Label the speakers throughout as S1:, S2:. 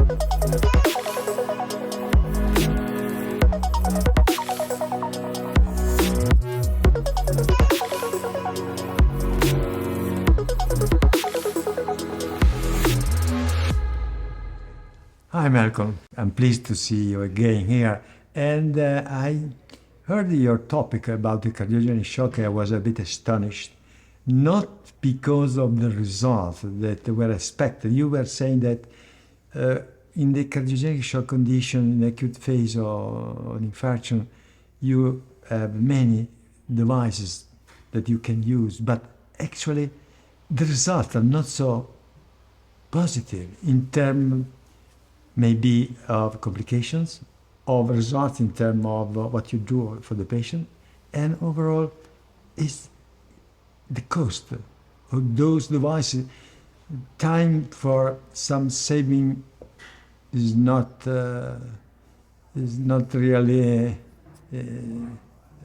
S1: Hi Malcolm, I'm pleased to see you again here. And I heard your topic about the cardiogenic shock. I was a bit astonished, not because of the results that were expected. You were saying that in the cardiogenic shock condition, in the acute phase of an infarction, you have many devices that you can use, but actually the results are not so positive in terms maybe of complications, of results in terms of what you do for the patient, and overall is the cost of those devices. Time for some saving is not really a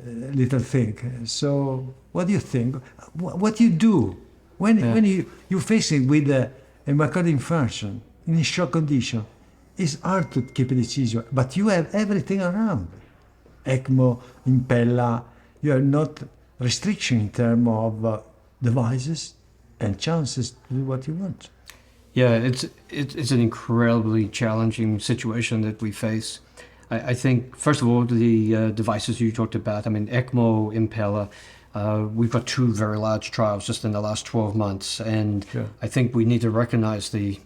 S1: little thing. So what do you think? What you do when you're facing with a myocardial infarction in a shock condition? It's hard to keep a decision, but you have everything around. ECMO, Impella, you have not restriction in terms of devices and chances to do what you want.
S2: Yeah, it's an incredibly challenging situation that we face. I think, first of all, the devices you talked about, I mean, ECMO, Impella, we've got two very large trials just in the last 12 months, and
S1: Sure.
S2: I think we need to recognize the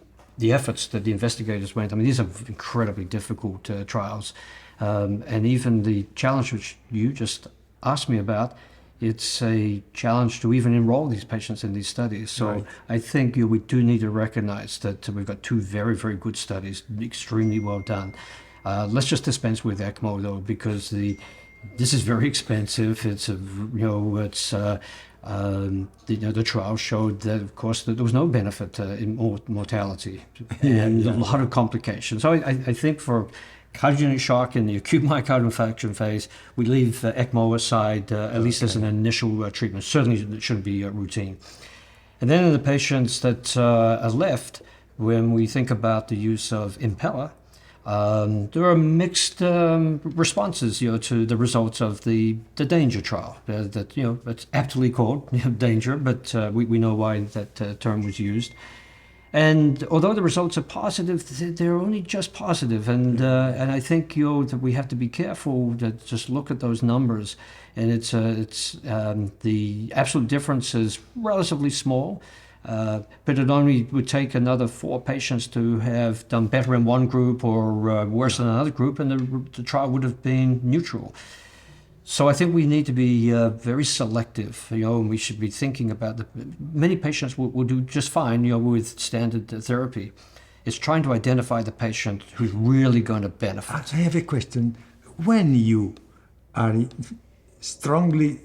S2: efforts that the investigators went. I mean, these are incredibly difficult trials. And even the challenge which you just asked me about, it's a challenge to even enroll these patients in these studies. So
S1: Right.
S2: I think we do need to recognize that we've got two very, very good studies, extremely well done. Let's just dispense with ECMO though, because this is very expensive. The trial showed that, of course, that there was no benefit in mortality and a lot of complications. So I think for cardiogenic shock in the acute myocardial infarction phase, we leave ECMO aside, at least as an initial treatment. Certainly it shouldn't be routine. And then in the patients that are left, when we think about the use of Impella, there are mixed responses, to the results of the DANGER trial. It's aptly called DANGER, but we know why that term was used. And although the results are positive, they're only just positive. And I think that we have to be careful to just look at those numbers. And it's the absolute difference is relatively small. But it only would take another 4 patients to have done better in one group or worse in another group, and the trial would have been neutral. So I think we need to be very selective, and we should be thinking about many patients will do just fine, with standard therapy. It's trying to identify the patient who's really going to benefit.
S1: I have a question. When you are strongly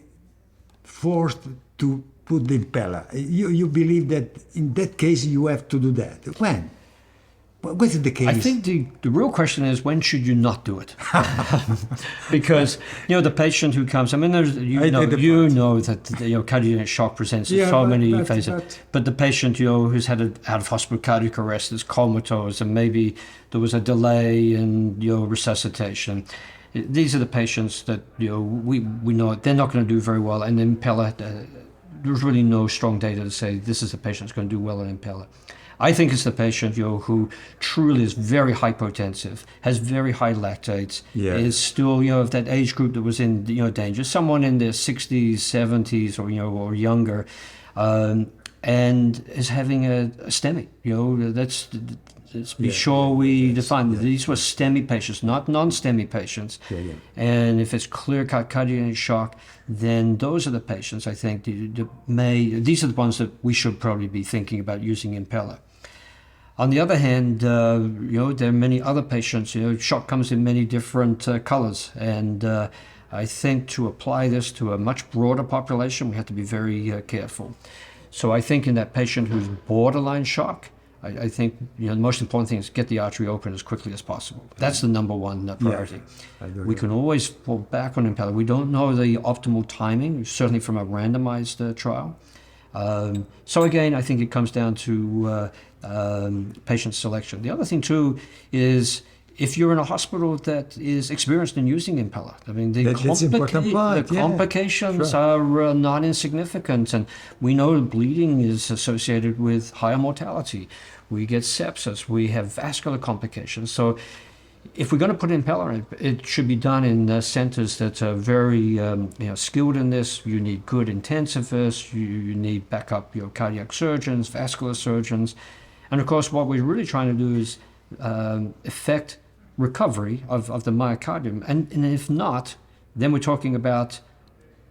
S1: forced to put the Impella, you believe that in that case you have to do that. When? What is the case?
S2: I think the real question is, when should you not do it? Because the patient who comes, I mean, know that cardiogenic shock presents in so many phases. But the patient who's had an out of hospital cardiac arrest, is comatose, and maybe there was a delay in resuscitation. These are the patients that we know they're not going to do very well. And Impella, there's really no strong data to say this is a patient who's going to do well in Impella. I think it's the patient who truly is very hypotensive, has very high lactates, is still of that age group that was in danger, someone in their 60s, 70s, or younger, and is having a STEMI. Let's be sure we define that these were STEMI patients, not non-STEMI patients. And if it's clear-cut cardiogenic shock, then those are the patients I think these are the ones that we should probably be thinking about using Impella. On the other hand, there are many other patients. Shock comes in many different colors, and I think to apply this to a much broader population, we have to be very careful. So I think in that patient who's borderline shock, I think the most important thing is get the artery open as quickly as possible. That's the number one priority. We can always fall back on Impella. We don't know the optimal timing, certainly from a randomized trial. So again, I think it comes down to patient selection. The other thing too is if you're in a hospital that is experienced in using impeller, I mean, the complications are not insignificant, and we know bleeding is associated with higher mortality. We get sepsis, we have vascular complications. So if we're going to put impeller in, it should be done in centers that are very skilled in this. You need good intensivists, you need backup cardiac surgeons, vascular surgeons. And of course, what we're really trying to do is affect recovery of the myocardium. And if not, then we're talking about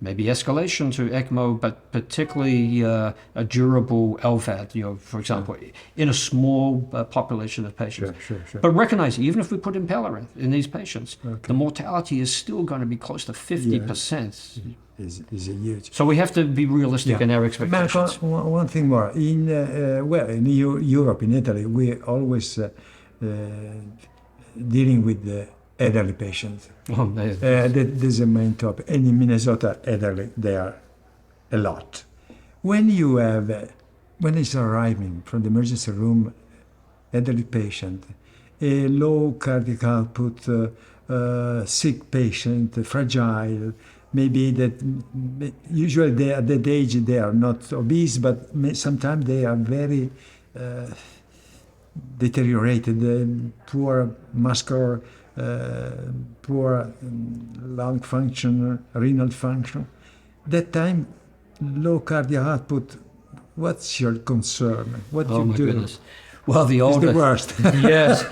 S2: maybe escalation to ECMO, but particularly a durable LVAD, for example, in a small population of patients.
S1: Sure.
S2: But recognize, even if we put impeller in these patients, the mortality is still going to be Close to 50%.
S1: Is a huge.
S2: So we have to be realistic in our expectations.
S1: One thing more. In Europe, in Italy, we always dealing with the elderly patients. That is the main topic. And in Minnesota, elderly, they are a lot. When it's arriving from the emergency room, elderly patient, a low cardiac output, sick patient, fragile, maybe that usually they, at that age they are not obese, but sometimes they are very deteriorated, poor muscular, poor lung function, renal function. That time, low cardiac output. What's your concern? What
S2: oh
S1: you
S2: my
S1: do?
S2: Goodness. Well, the older,
S1: it's the worst.
S2: Yes.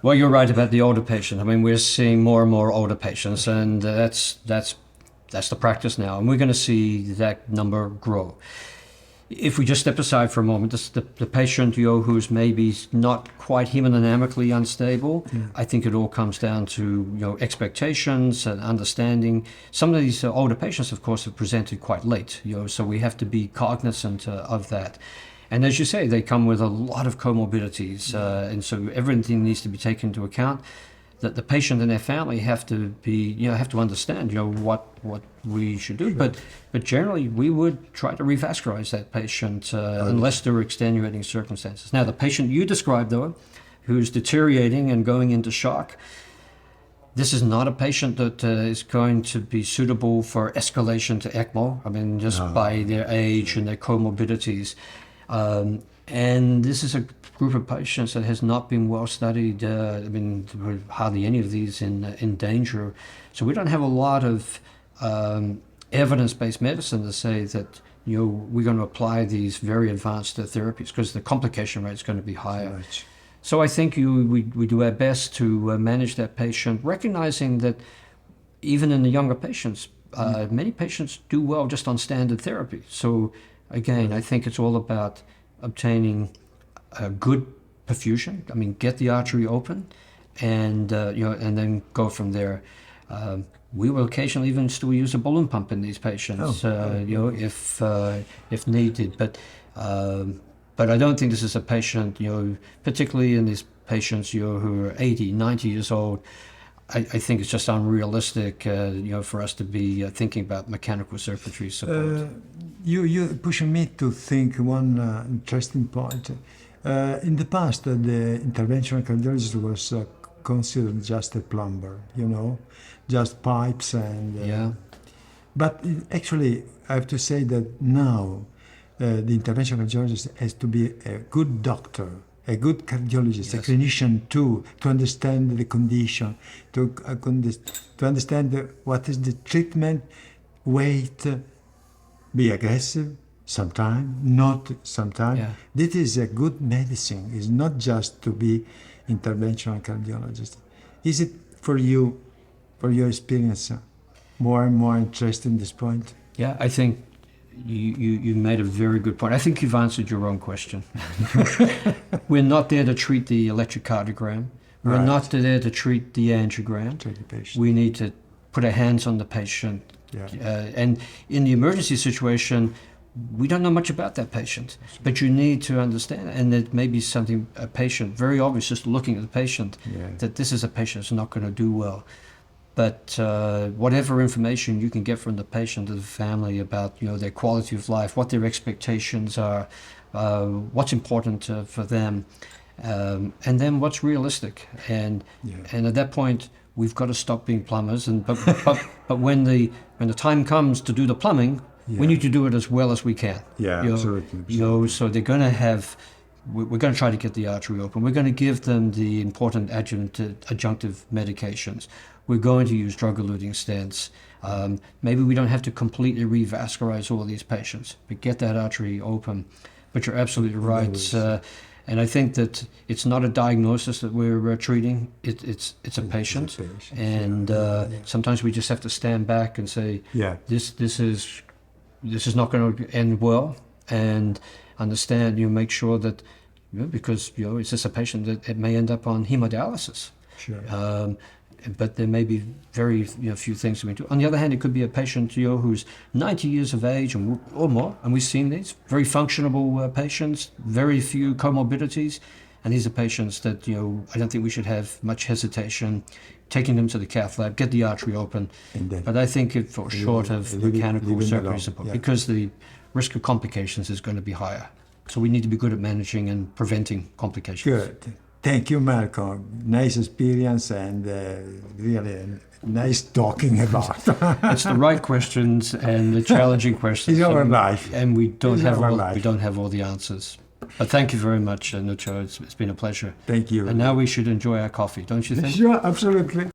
S2: Well, you're right about the older patient. I mean, we're seeing more and more older patients, and that's the practice now, and we're going to see that number grow. If we just step aside for a moment, the patient who's maybe not quite hemodynamically unstable, I think it all comes down to expectations and understanding. Some of these older patients, of course, have presented quite late, so we have to be cognizant of that. And as you say, they come with a lot of comorbidities, and so everything needs to be taken into account. That the patient and their family have to understand, what we should do. But generally, we would try to revascularize that patient unless there are extenuating circumstances. Now, the patient you described, though, who's deteriorating and going into shock, this is not a patient that is going to be suitable for escalation to ECMO. I mean, just by their age and their comorbidities. And this is a group of patients that has not been well studied. I mean, there were hardly any of these in danger. So we don't have a lot of evidence-based medicine to say that we're going to apply these very advanced therapies, because the complication rate is going to be higher. Right. So I think we do our best to manage that patient, recognizing that even in the younger patients, many patients do well just on standard therapy. So again, I think it's all about obtaining a good perfusion. I mean, get the artery open, and and then go from there. We will occasionally even still use a balloon pump in these patients, if needed. But I don't think this is a patient, particularly in these patients, who are 80, 90 years old. I think it's just unrealistic, for us to be thinking about mechanical circulatory support.
S1: You're pushing me to think one interesting point. In the past, the interventional cardiologist was considered just a plumber, just pipes and. But actually, I have to say that now, the interventional cardiologist has to be a good doctor, a good cardiologist, a clinician too, to understand the condition, to understand what is the treatment, wait, be aggressive, sometimes, not sometimes. Yeah. This is a good medicine. It's not just to be interventional cardiologist. Is it for you, for your experience, more and more interested in this point?
S2: Yeah, I think you made a very good point. I think you've answered your own question. We're not there to treat the electrocardiogram. We're not there to treat the angiogram.
S1: Treat the patient.
S2: We need to put our hands on the patient. Yeah. And in the emergency situation, we don't know much about that patient, but you need to understand, and it may be something, a patient, very obvious just looking at the patient, that this is a patient that's not going to do well. But whatever information you can get from the patient or the family about, their quality of life, what their expectations are, what's important for them, and then what's realistic. And at that point, we've got to stop being plumbers. But when the time comes to do the plumbing, we need to do it as well as we can.
S1: Yeah, absolutely.
S2: So they're going to have. We're going to try to get the artery open. We're going to give them the important adjunctive medications. We're going to use drug-eluting stents. Maybe we don't have to completely revascularize all these patients, but get that artery open. But you're absolutely right. And I think that it's not a diagnosis that we're treating. It's a patient. And sometimes we just have to stand back and say, this is not going to end well. And understand, make sure that, because it's just a patient that it may end up on hemodialysis.
S1: Sure.
S2: But there may be very few things we can do. On the other hand, it could be a patient who's 90 years of age or more, and we've seen these very functionable patients, very few comorbidities, and these are patients that I don't think we should have much hesitation taking them to the cath lab, get the artery open. But I think it falls short of mechanical surgery support because the risk of complications is going to be higher. So we need to be good at managing and preventing complications.
S1: Good. Thank you, Marco. Nice experience and really nice talking about.
S2: It's the right questions and the challenging questions.
S1: It's our life.
S2: And we don't have all the answers. But thank you very much, Nuccio. It's been a pleasure.
S1: Thank you.
S2: And now we should enjoy our coffee, don't you think?
S1: Sure, absolutely.